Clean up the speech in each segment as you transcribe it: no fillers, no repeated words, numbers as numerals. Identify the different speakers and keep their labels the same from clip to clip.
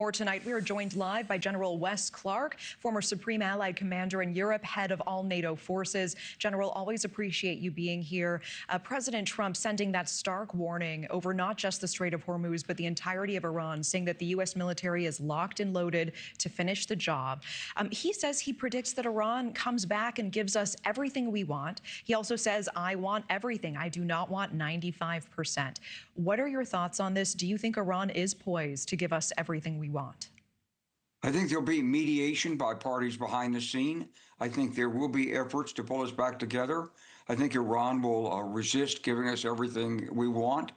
Speaker 1: More tonight, we are joined live by General Wes Clark, former Supreme Allied Commander in Europe, head of all NATO forces. General, always appreciate you being here. President Trump sending that stark warning over not just the Strait of Hormuz, but the entirety of Iran, saying that the U.S. military is locked and loaded to finish the job. He says he predicts that Iran comes back and gives us everything we want. He also says, I want everything. I do not want 95%. What are your thoughts on this? Do you think Iran is poised to give us everything we want?
Speaker 2: I think there'll be mediation by parties behind the scene. I think there will be efforts to pull us back together. I think Iran will resist giving us everything we want.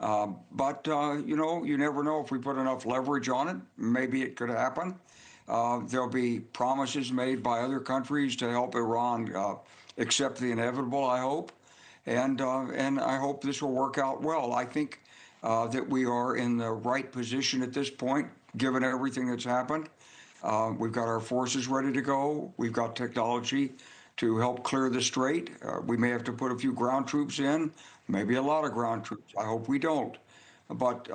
Speaker 2: You never know if we put enough leverage on it. Maybe it could happen. There'll be promises made by other countries to help Iran accept the inevitable, I hope. And I hope this will work out well. I think that we are in the right position at this point, given everything that's happened. We've got our forces ready to go. We've got technology to help clear the strait. We may have to put a few ground troops in, maybe a lot of ground troops. I hope we don't. But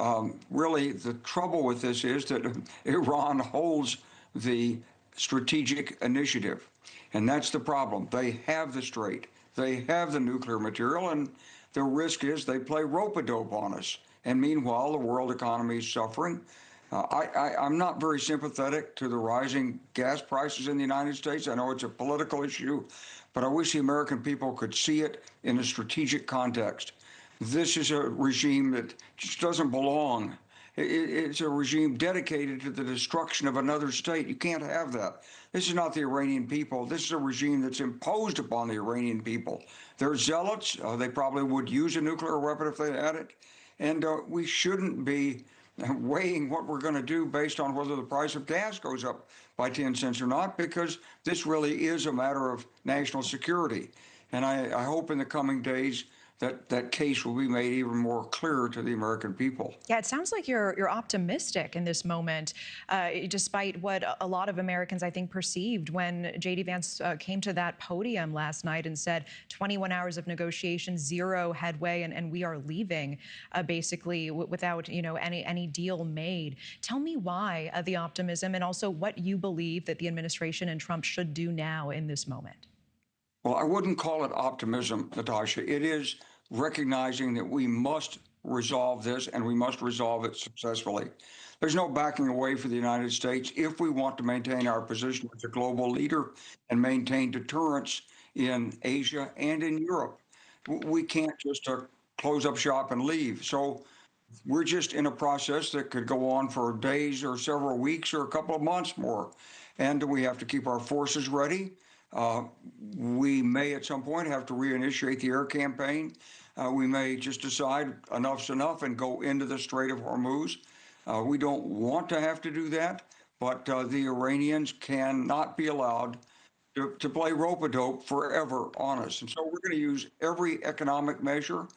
Speaker 2: really, the trouble with this is that Iran holds the strategic initiative. And that's the problem. They have the strait. They have the nuclear material, and the risk is they play rope-a-dope on us. And meanwhile, the world economy is suffering. I'm not very sympathetic to the rising gas prices in the United States. I know it's a political issue, but I wish the American people could see it in a strategic context. This is a regime that just doesn't belong. It's a regime dedicated to the destruction of another state. You can't have that. This is not the Iranian people. This is a regime that's imposed upon the Iranian people. They're zealots. They probably would use a nuclear weapon if they had it. And we shouldn't be weighing what we're going to do based on whether the price of gas goes up by 10 cents or not, because this really is a matter of national security. And I hope in the coming days that case will be made even more clear to the American people.
Speaker 1: Yeah, it sounds like you're optimistic in this moment, despite what a lot of Americans, I think, perceived when J.D. Vance came to that podium last night and said 21 hours of negotiation, zero headway, and we are leaving, basically, without any deal made. Tell me why the optimism, and also what you believe that the administration and Trump should do now in this moment.
Speaker 2: Well, I wouldn't call it optimism, Natasha. It is recognizing that we must resolve this, and we must resolve it successfully. There's no backing away for the United States if we want to maintain our position as a global leader and maintain deterrence in Asia and in Europe. We can't just close up shop and leave. So we're just in a process that could go on for days or several weeks or a couple of months more. And we have to keep our forces ready. We may at some point have to reinitiate the air campaign. We may just decide enough's enough and go into the Strait of Hormuz. We don't want to have to do that, but the Iranians cannot be allowed to play rope-a-dope forever on us. And so we're going to use every economic measure.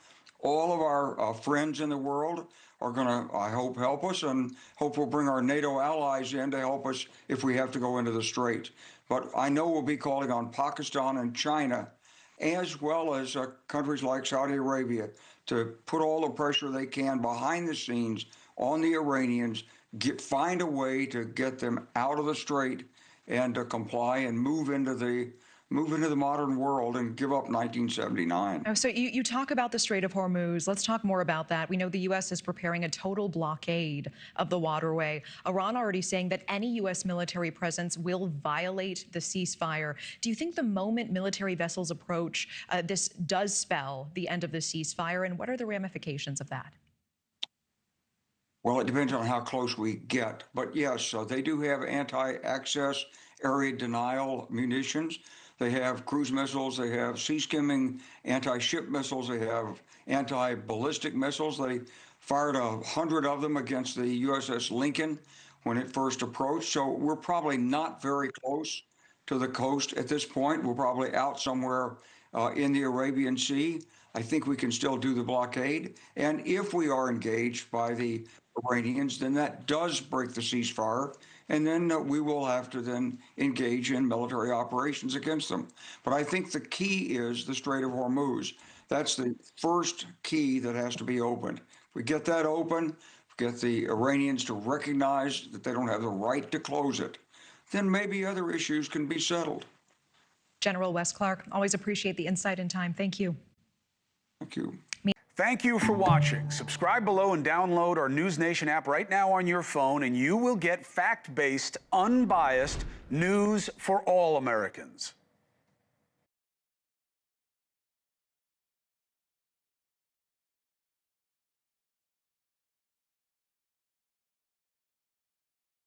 Speaker 2: All of our friends in the world are going to, I hope, help us, and hope we'll bring our NATO allies in to help us if we have to go into the Strait. But I know we'll be calling on Pakistan and China, as well as countries like Saudi Arabia, to put all the pressure they can behind the scenes on the Iranians, find a way to get them out of the Strait and to comply and move into the modern world and give up 1979.
Speaker 1: Oh, so you talk about the Strait of Hormuz. Let's talk more about that. We know the U.S. is preparing a total blockade of the waterway. Iran already saying that any U.S. military presence will violate the ceasefire. Do you think the moment military vessels approach, this does spell the end of the ceasefire? And what are the ramifications of that?
Speaker 2: Well, it depends on how close we get. But yes, they do have anti-access area denial munitions. They have cruise missiles, they have sea-skimming anti-ship missiles, they have anti-ballistic missiles. They fired 100 of them against the USS Lincoln when it first approached. So we're probably not very close to the coast at this point. We're probably out somewhere in the Arabian Sea. I think we can still do the blockade. And if we are engaged by the Iranians, then that does break the ceasefire. And then we will have to then engage in military operations against them. But I think the key is the Strait of Hormuz. That's the first key that has to be opened. If we get that open, get the Iranians to recognize that they don't have the right to close it, then maybe other issues can be settled.
Speaker 1: General Wes Clark, always appreciate the insight and time. Thank you.
Speaker 2: Thank you.
Speaker 3: Thank you for watching. Subscribe below and download our NewsNation app right now on your phone, and you will get fact-based, unbiased news for all Americans.